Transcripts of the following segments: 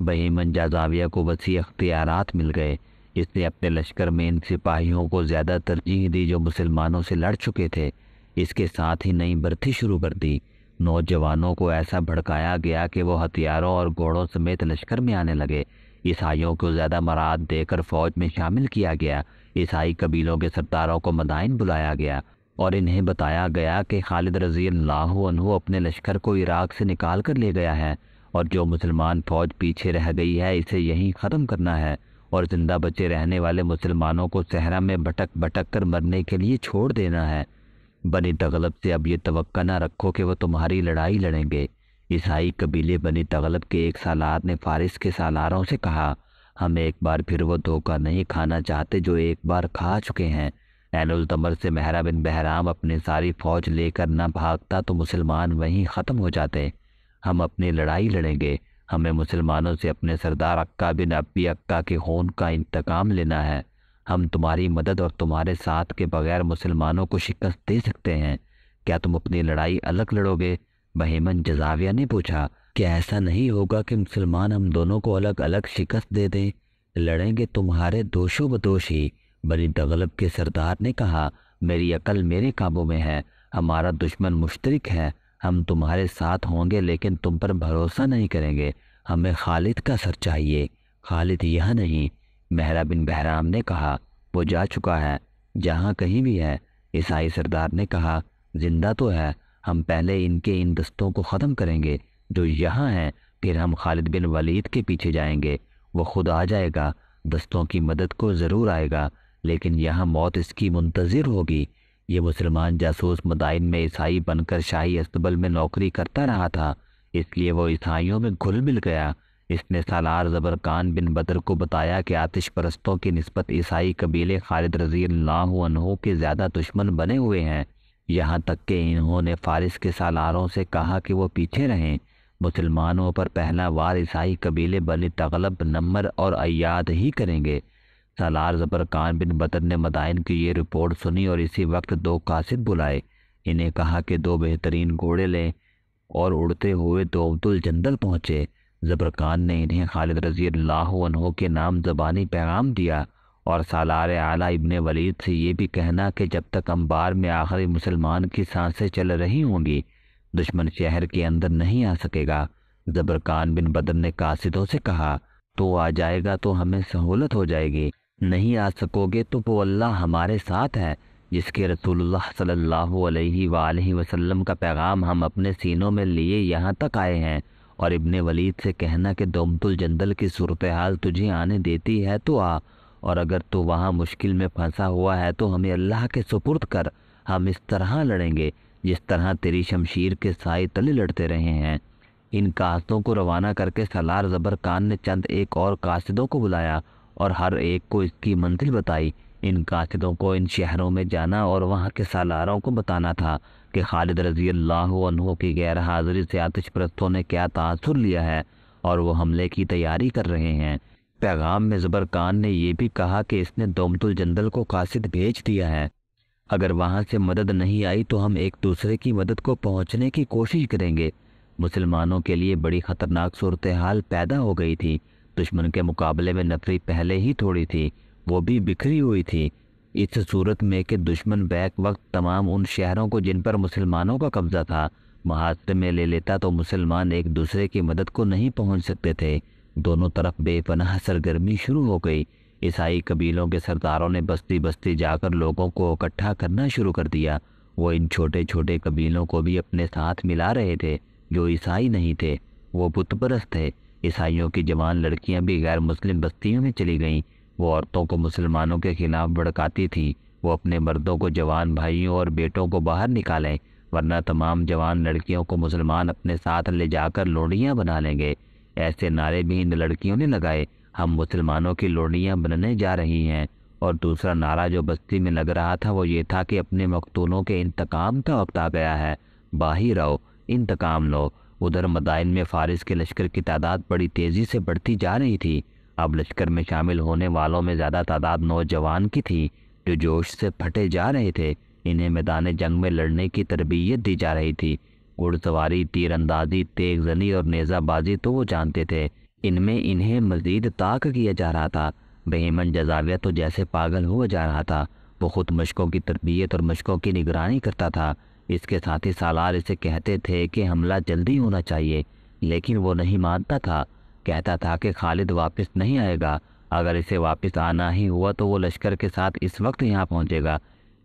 بہیمن جازاویہ کو وسیع اختیارات مل گئے۔ اس نے اپنے لشکر میں ان سپاہیوں کو زیادہ ترجیح دی جو مسلمانوں سے لڑ چکے تھے۔ اس کے ساتھ ہی نئی برتی شروع کر دی۔ نوجوانوں کو ایسا بھڑکایا گیا کہ وہ ہتھیاروں اور گھوڑوں سمیت لشکر میں آنے لگے۔ عیسائیوں کو زیادہ مراد دے کر فوج میں شامل کیا گیا۔ عیسائی قبیلوں کے سرداروں کو مدائن بلایا گیا اور انہیں بتایا گیا کہ خالد رضی اللہ عنہ اپنے لشکر کو عراق سے نکال کر لے گیا ہے، اور جو مسلمان فوج پیچھے رہ گئی ہے اسے یہیں ختم کرنا ہے، اور زندہ بچے رہنے والے مسلمانوں کو صحرا میں بھٹک بھٹک کر مرنے کے لیے چھوڑ دینا ہے۔ بنی تغلب سے اب یہ توقع نہ رکھو کہ وہ تمہاری لڑائی لڑیں گے۔ عیسائی قبیلے بنی تغلب کے ایک سالار نے فارس کے سالاروں سے کہا، ہم ایک بار پھر وہ دھوکہ نہیں کھانا چاہتے جو ایک بار کھا چکے ہیں۔ عین التمر سے مہرہ بن بہرام اپنی ساری فوج لے کر نہ بھاگتا تو مسلمان وہیں ختم ہو جاتے۔ ہم اپنی لڑائی لڑیں گے۔ ہمیں مسلمانوں سے اپنے سردار عکا بن ابی عکا کے خون کا انتقام لینا ہے۔ ہم تمہاری مدد اور تمہارے ساتھ کے بغیر مسلمانوں کو شکست دے سکتے ہیں۔ کیا تم اپنی لڑائی الگ لڑو گے؟ بہیمن جزاویہ نے پوچھا، کیا ایسا نہیں ہوگا کہ مسلمان ہم دونوں کو الگ الگ شکست دے دیں؟ لڑیں گے تمہارے دوش و بدوش ہی۔ بنی تغلب کے سردار نے کہا، میری عقل میرے قابو میں ہے، ہمارا دشمن مشترک ہے، ہم تمہارے ساتھ ہوں گے لیکن تم پر بھروسہ نہیں کریں گے، ہمیں خالد کا سر چاہیے۔ خالد یہاں نہیں، مہرہ بن بہرام نے کہا، وہ جا چکا ہے، جہاں کہیں بھی ہے۔ عیسائی سردار نے کہا، زندہ تو ہے، ہم پہلے ان دستوں کو ختم کریں گے جو یہاں ہیں، پھر ہم خالد بن ولید کے پیچھے جائیں گے، وہ خود آ جائے گا، دستوں کی مدد کو ضرور آئے گا، لیکن یہاں موت اس کی منتظر ہوگی۔ یہ مسلمان جاسوس مدائن میں عیسائی بن کر شاہی استبل میں نوکری کرتا رہا تھا، اس لیے وہ عیسائیوں میں گھل مل گیا۔ اس نے سالار زبرقان بن بدر کو بتایا کہ آتش پرستوں کی نسبت عیسائی قبیلے خالد رضی اللہ عنہ کے زیادہ دشمن بنے ہوئے ہیں، یہاں تک کہ انہوں نے فارس کے سالاروں سے کہا کہ وہ پیچھے رہیں۔ مسلمانوں پر پہلا وار عیسائی قبیلے بنی تغلب، نمر اور ایاد ہی کریں گے۔ سالار زبرقان بن بدر نے مدائن کی یہ رپورٹ سنی اور اسی وقت 2 قاصد بلائے، انہیں کہا کہ 2 بہترین گھوڑے لیں اور اڑتے ہوئے دومت الجندل پہنچے۔ زبرقان نے انہیں خالد رضی اللہ عنہ کے نام زبانی پیغام دیا اور سالار اعلیٰ ابن ولید سے یہ بھی کہنا کہ جب تک انبار میں آخری مسلمان کی سانسیں چل رہی ہوں گی دشمن شہر کے اندر نہیں آ سکے گا۔ زبرقان بن بدر نے قاصدوں سے کہا، تو آ جائے گا تو ہمیں سہولت ہو جائے گی، نہیں آ سکو گے تو وہ اللہ ہمارے ساتھ ہے جس کے رسول اللہ صلی اللہ علیہ وآلہ وسلم کا پیغام ہم اپنے سینوں میں لیے یہاں تک آئے ہیں۔ اور ابن ولید سے کہنا کہ دومت الجندل کی صورتحال تجھے آنے دیتی ہے تو آ، اور اگر تو وہاں مشکل میں پھنسا ہوا ہے تو ہمیں اللہ کے سپرد کر، ہم اس طرح لڑیں گے جس طرح تیری شمشیر کے سائے تلے لڑتے رہے ہیں۔ ان قاصدوں کو روانہ کر کے سالار زبرقان نے چند ایک اور قاصدوں کو بلایا اور ہر ایک کو اس کی منزل بتائی۔ ان قاصدوں کو ان شہروں میں جانا اور وہاں کے سالاروں کو بتانا تھا کہ خالد رضی اللہ عنہ کی غیر حاضری سے آتش پرستوں نے کیا تاثر لیا ہے اور وہ حملے کی تیاری کر رہے ہیں۔ پیغام میں زبرقان نے یہ بھی کہا کہ اس نے دومت الجندل کو قاصد بھیج دیا ہے، اگر وہاں سے مدد نہیں آئی تو ہم ایک دوسرے کی مدد کو پہنچنے کی کوشش کریں گے۔ مسلمانوں کے لیے بڑی خطرناک صورتحال پیدا ہو گئی تھی، دشمن کے مقابلے میں نفری پہلے ہی تھوڑی تھی، وہ بھی بکھری ہوئی تھی۔ اس صورت میں کہ دشمن بیک وقت تمام ان شہروں کو جن پر مسلمانوں کا قبضہ تھا محاصرے میں لے لیتا تو مسلمان ایک دوسرے کی مدد کو نہیں پہنچ سکتے تھے۔ دونوں طرف بے پناہ سرگرمی شروع ہو گئی۔ عیسائی قبیلوں کے سرداروں نے بستی بستی جا کر لوگوں کو اکٹھا کرنا شروع کر دیا۔ وہ ان چھوٹے چھوٹے قبیلوں کو بھی اپنے ساتھ ملا رہے تھے جو عیسائی نہیں تھے، وہ بت پرست تھے۔ عیسائیوں کی جوان لڑکیاں بھی غیر مسلم بستیوں میں چلی گئیں، وہ عورتوں کو مسلمانوں کے خلاف بھڑکاتی تھیں۔ وہ اپنے مردوں کو، جوان بھائیوں اور بیٹوں کو باہر نکالیں، ورنہ تمام جوان لڑکیوں کو مسلمان اپنے ساتھ لے جا کر لوڑیاں بنا لیں گے۔ ایسے نعرے بھی ان لڑکیوں نے لگائے، ہم مسلمانوں کی لوڑیاں بننے جا رہی ہیں۔ اور دوسرا نعرہ جو بستی میں لگ رہا تھا وہ یہ تھا کہ اپنے مقتولوں کے انتقام کا وقت آ گیا ہے، باہر آؤ، انتقام لو۔ ادھر مدائن میں فارس کے لشکر کی تعداد بڑی تیزی سے بڑھتی جا رہی تھی۔ اب لشکر میں شامل ہونے والوں میں زیادہ تعداد نوجوان کی تھی جو جوش سے پھٹے جا رہے تھے۔ انہیں میدان جنگ میں لڑنے کی تربیت دی جا رہی تھی۔ گھڑ سواری، تیر اندازی، تیغ زنی اور نیزہ بازی تو وہ جانتے تھے، ان میں انہیں مزید طاق کیا جا رہا تھا۔ بہیمن جزاویہ تو جیسے پاگل ہوا جا رہا تھا۔ وہ خود مشقوں کی تربیت اور مشقوں کی نگرانی کرتا تھا۔ اس کے ساتھی سالار اسے کہتے تھے کہ حملہ جلدی ہونا چاہیے، لیکن وہ نہیں مانتا تھا۔ کہتا تھا کہ خالد واپس نہیں آئے گا۔ اگر اسے واپس آنا ہی ہوا تو وہ لشکر کے ساتھ اس وقت یہاں پہنچے گا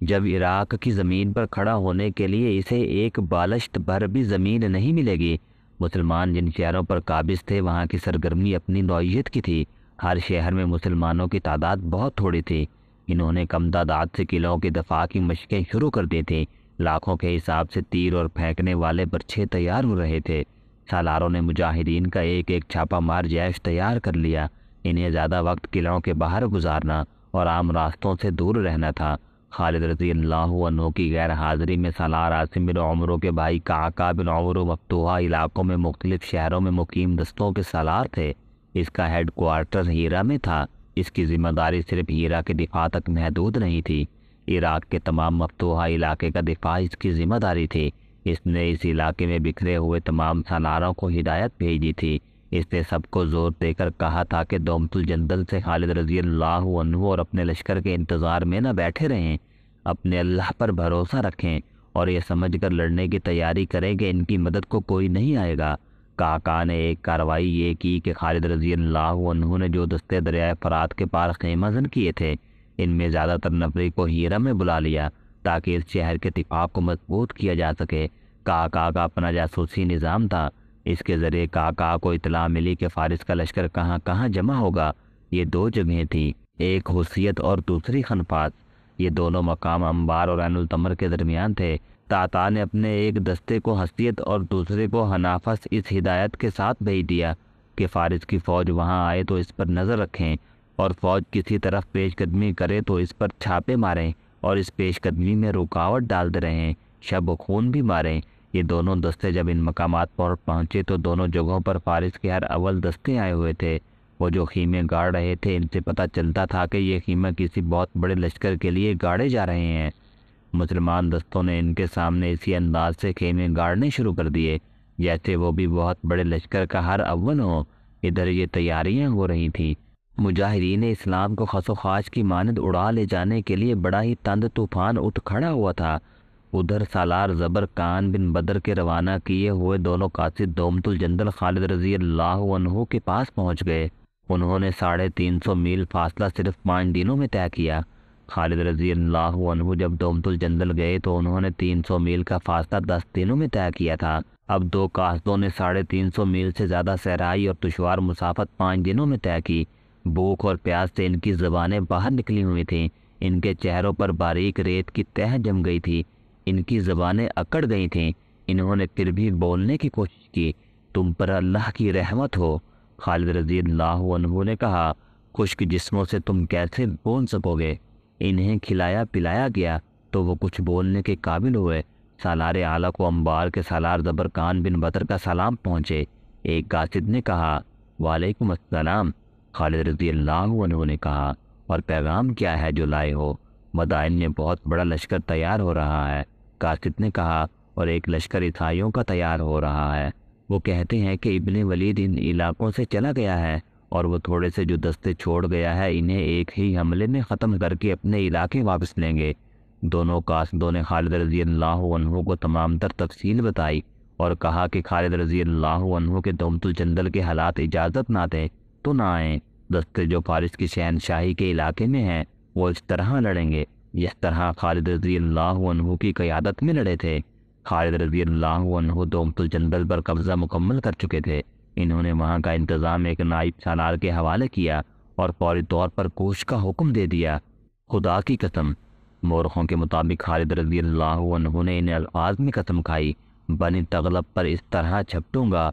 جب عراق کی زمین پر کھڑا ہونے کے لیے اسے ایک بالشت بھر بھی زمین نہیں ملے گی۔ مسلمان جن شہروں پر قابض تھے وہاں کی سرگرمی اپنی نوعیت کی تھی۔ ہر شہر میں مسلمانوں کی تعداد بہت تھوڑی تھی۔ انہوں نے کم تعداد سے قلعوں کی دفاع کی مشقیں شروع کر دی تھیں۔ لاکھوں کے حساب سے تیر اور پھینکنے والے برچھے تیار ہو رہے تھے۔ سالاروں نے مجاہدین کا ایک ایک چھاپا مار جیش تیار کر لیا۔ انہیں زیادہ وقت قلعوں کے باہر گزارنا اور عام راستوں سے دور رہنا تھا۔ خالد رضی اللہ عنہ کی غیر حاضری میں سالار عاصم بن عمرو کے بھائی قعقاع بن عمرو مفتوحہ علاقوں میں مختلف شہروں میں مقیم دستوں کے سالار تھے۔ اس کا ہیڈ کوارٹر ہیرا میں تھا۔ اس کی ذمہ داری صرف ہیرا کے دفاع تک محدود نہیں تھی۔ عراق کے تمام مفتوحہ علاقے کا دفاع اس کی ذمہ داری تھی۔ اس نے اس علاقے میں بکھرے ہوئے تمام سالاروں کو ہدایت بھیجی تھی۔ اس نے سب کو زور دے کر کہا تھا کہ دومت الجندل سے خالد رضی اللہ عنہ اور اپنے لشکر کے انتظار میں نہ بیٹھے رہیں، اپنے اللہ پر بھروسہ رکھیں اور یہ سمجھ کر لڑنے کی تیاری کریں کہ ان کی مدد کو کوئی نہیں آئے گا۔ قعقاع نے ایک کارروائی یہ کی کہ خالد رضی اللہ عنہ نے جو دستے دریائے فرات کے پار خیمہ زن کیے تھے، ان میں زیادہ تر نفری کو ہیرا میں بلا لیا تاکہ اس شہر کے دفاع کو مضبوط کیا جا سکے۔ قعقاع کا اپنا جاسوسی نظام تھا۔ اس کے ذریعے قعقاع کو اطلاع ملی کہ فارس کا لشکر کہاں کہاں جمع ہوگا۔ یہ دو جگہیں تھیں، ایک حسیت اور دوسری خنفاس۔ یہ دونوں مقام انبار اور عین التمر کے درمیان تھے۔ قعقاع نے اپنے ایک دستے کو حسیت اور دوسرے کو حنافس اس ہدایت کے ساتھ بھیج دیا کہ فارس کی فوج وہاں آئے تو اس پر نظر رکھیں، اور فوج کسی طرف پیش قدمی کرے تو اس پر چھاپے ماریں اور اس پیش قدمی میں رکاوٹ ڈالتے رہیں، شب و خون بھی ماریں۔ یہ دونوں دستے جب ان مقامات پر پہنچے تو دونوں جگہوں پر فارس کے ہر اول دستے آئے ہوئے تھے۔ وہ جو خیمے گاڑ رہے تھے ان سے پتہ چلتا تھا کہ یہ خیمہ کسی بہت بڑے لشکر کے لیے گاڑے جا رہے ہیں۔ مسلمان دستوں نے ان کے سامنے اسی انداز سے خیمے گاڑنے شروع کر دیے جیسے وہ بھی بہت بڑے لشکر کا ہر اول ہو۔ ادھر یہ تیاریاں ہو رہی تھیں۔ مجاہدین اسلام کو خس و خاش کی مانند اڑا لے جانے کے لیے بڑا ہی تند طوفان اٹھ کھڑا ہوا تھا۔ ادھر سالار زبر کان بن بدر کے روانہ کیے ہوئے دونوں قاصد دومت الجندل خالد رضی اللہ عنہ کے پاس پہنچ گئے۔ انہوں نے 350 میل فاصلہ صرف 5 دنوں میں طے کیا۔ خالد رضی اللہ عنہ جب دومت الجندل گئے تو انہوں نے 300 میل کا فاصلہ 10 دنوں میں طے کیا تھا۔ اب دو قاصدوں نے 350 میل سے زیادہ صحرائی اور دشوار مسافت 5 دنوں میں طے کی۔ بھوک اور پیاس سے ان کی زبانیں باہر نکلی ہوئی تھیں۔ ان کے چہروں پر باریک ریت کی تہ جم گئی تھی۔ ان کی زبانیں اکڑ گئی تھیں۔ انہوں نے پھر بھی بولنے کی کوشش کی۔ تم پر اللہ کی رحمت ہو۔ خالد رضی اللہ عنہ نے کہا، خشک جسموں سے تم کیسے بول سکو گے؟ انہیں کھلایا پلایا گیا تو وہ کچھ بولنے کے قابل ہوئے۔ سالار اعلیٰ کو انبار کے سالار زبرکان بن بدر کا سلام پہنچے۔ ایک قاصد نے کہا، وعلیکم السلام۔ خالد رضی اللہ عنہ نے کہا، اور پیغام کیا ہے جو لائے ہو؟ مدائن میں بہت بڑا لشکر تیار ہو رہا ہے۔ قاصد نے کہا، اور ایک لشکر عیسائیوں کا تیار ہو رہا ہے۔ وہ کہتے ہیں کہ ابن ولید ان علاقوں سے چلا گیا ہے اور وہ تھوڑے سے جو دستے چھوڑ گیا ہے انہیں ایک ہی حملے میں ختم کر کے اپنے علاقے واپس لیں گے۔ دونوں قاصدوں نے خالد رضی اللہ عنہ کو تمام تر تفصیل بتائی اور کہا کہ خالد رضی اللہ عنہ کے دومت الجندل کے حالات اجازت نہ دیں تو نہ آئیں۔ دستے جو فارس کی شہنشاہی کے علاقے میں ہیں وہ اس طرح لڑیں گے جس طرح خالد رضی اللہ عنہ کی قیادت میں لڑے تھے۔ خالد رضی اللہ عنہ دومت الجندل پر قبضہ مکمل کر چکے تھے۔ انہوں نے وہاں کا انتظام ایک نائب سالار کے حوالے کیا اور فوری طور پر کوش کا حکم دے دیا۔ خدا کی قسم، مورخوں کے مطابق خالد رضی اللہ عنہ نے ان الفاظ میں قسم کھائی، بنی تغلب پر اس طرح جھپٹوں گا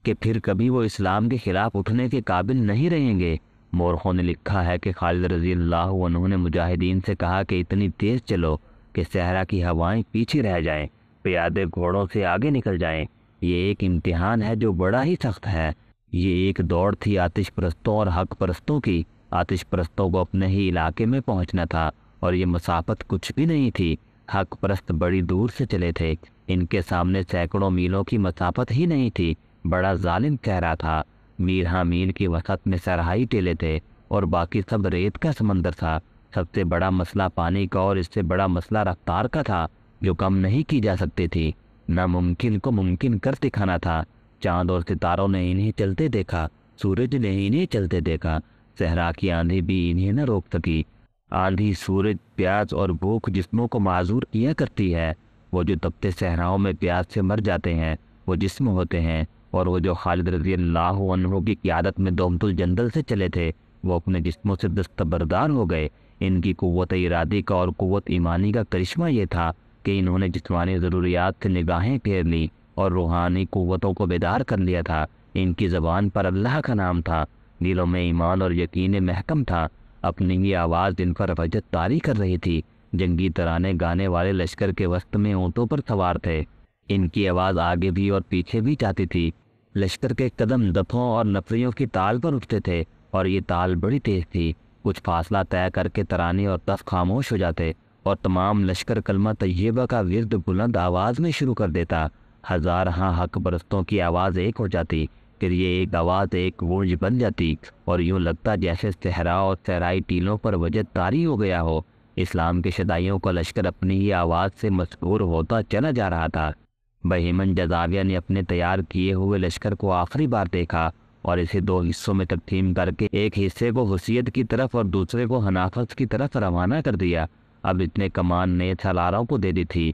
کہ پھر کبھی وہ اسلام کے خلاف اٹھنے کے قابل نہیں رہیں گے۔ مورخوں نے لکھا ہے کہ خالد رضی اللہ عنہ نے مجاہدین سے کہا کہ اتنی تیز چلو کہ صحرا کی ہوائیں پیچھے رہ جائیں، پیادے گھوڑوں سے آگے نکل جائیں۔ یہ ایک امتحان ہے جو بڑا ہی سخت ہے۔ یہ ایک دوڑ تھی آتش پرستوں اور حق پرستوں کی۔ آتش پرستوں کو اپنے ہی علاقے میں پہنچنا تھا اور یہ مسافت کچھ بھی نہیں تھی۔ حق پرست بڑی دور سے چلے تھے، ان کے سامنے سینکڑوں میلوں کی مسافت ہی نہیں تھی۔ بڑا ظالم چہرہ تھا۔ میر حامین کی وسط میں صحرائی ٹیلے تھے اور باقی سب ریت کا سمندر تھا۔ سب سے بڑا مسئلہ پانی کا اور اس سے بڑا مسئلہ رفتار کا تھا جو کم نہیں کی جا سکتی تھی۔ ناممکن کو ممکن کر دکھانا تھا۔ چاند اور ستاروں نے انہیں چلتے دیکھا، سورج نے انہیں چلتے دیکھا، صحرا کی آندھی بھی انہیں نہ روک سکی۔ آندھی، سورج، پیاس اور بھوک جسموں کو معذور کیا کرتی ہے۔ وہ جو تپتے صحراؤں میں پیاس سے مر جاتے ہیں وہ جسم ہوتے ہیں، اور وہ جو خالد رضی اللہ عنہ کی قیادت میں دومت الجندل سے چلے تھے وہ اپنے جسموں سے دستبردار ہو گئے۔ ان کی قوت ارادی کا اور قوت ایمانی کا کرشمہ یہ تھا کہ انہوں نے جسمانی ضروریات سے نگاہیں پھیر لیں اور روحانی قوتوں کو بیدار کر لیا تھا۔ ان کی زبان پر اللہ کا نام تھا، دلوں میں ایمان اور یقین محکم تھا۔ اپنی ہی آواز ان پر فجت طاری کر رہی تھی۔ جنگی ترانے گانے والے لشکر کے وسط میں اونٹوں پر سوار تھے۔ ان کی آواز آگے بھی اور پیچھے بھی جاتی تھی۔ لشکر کے قدم دفوں اور نفریوں کی تال پر اٹھتے تھے اور یہ تال بڑی تیز تھی۔ کچھ فاصلہ طے کر کے ترانے اور تف خاموش ہو جاتے اور تمام لشکر کلمہ طیبہ کا ورد بلند آواز میں شروع کر دیتا۔ ہزارہاں حق پرستوں کی آواز ایک ہو جاتی، پھر یہ ایک آواز ایک گونج بن جاتی اور یوں لگتا جیسے صحرا اور صحرائی ٹیلوں پر وجد طاری ہو گیا ہو۔ اسلام کے شدائیوں کا لشکر اپنی ہی آواز سے مسحور ہوتا چلا جا رہا تھا۔ بہیمن جزاویہ نے اپنے تیار کیے ہوئے لشکر کو آخری بار دیکھا اور اسے دو حصوں میں تقسیم کر کے ایک حصے کو حسیت کی طرف اور دوسرے کو حنافت کی طرف روانہ کر دیا۔ اب اتنے کمان نئے سالاروں کو دے دی تھی۔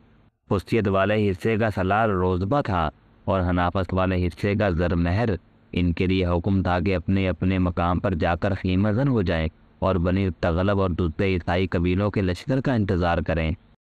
حسیت والے حصے کا سالار روزبہ تھا اور حنافت والے حصے کا زرمہر۔ ان کے لیے حکم تھا کہ اپنے اپنے مقام پر جا کر خیمہ زن ہو جائیں اور بنی تغلب اور دوسرے عیسائی قبیلوں کے لشکر کا انتظار کریں۔